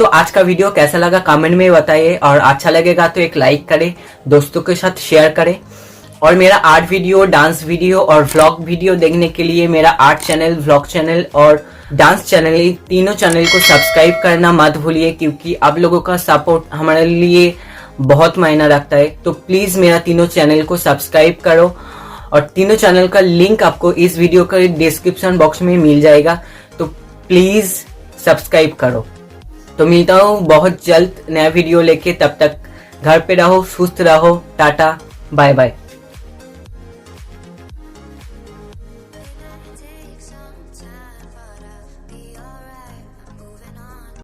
तो आज का वीडियो कैसा लगा कमेंट में बताइए, और अच्छा लगेगा तो एक लाइक करें, दोस्तों के साथ शेयर करें। और मेरा आर्ट वीडियो, डांस वीडियो और व्लॉग वीडियो देखने के लिए मेरा आर्ट चैनल, व्लॉग चैनल और डांस चैनल, तीनों चैनल को सब्सक्राइब करना मत भूलिए, क्योंकि आप लोगों का सपोर्ट हमारे लिए बहुत मायना रखता है। तो प्लीज मेरा तीनों चैनल को सब्सक्राइब करो, और तीनों चैनल का लिंक आपको इस वीडियो के डिस्क्रिप्शन बॉक्स में मिल जाएगा, तो प्लीज सब्सक्राइब करो। तो मिलता हूँ बहुत जल्द नया वीडियो लेके, तब तक घर पे रहो, सुस्त रहो, टाटा बाय बाय।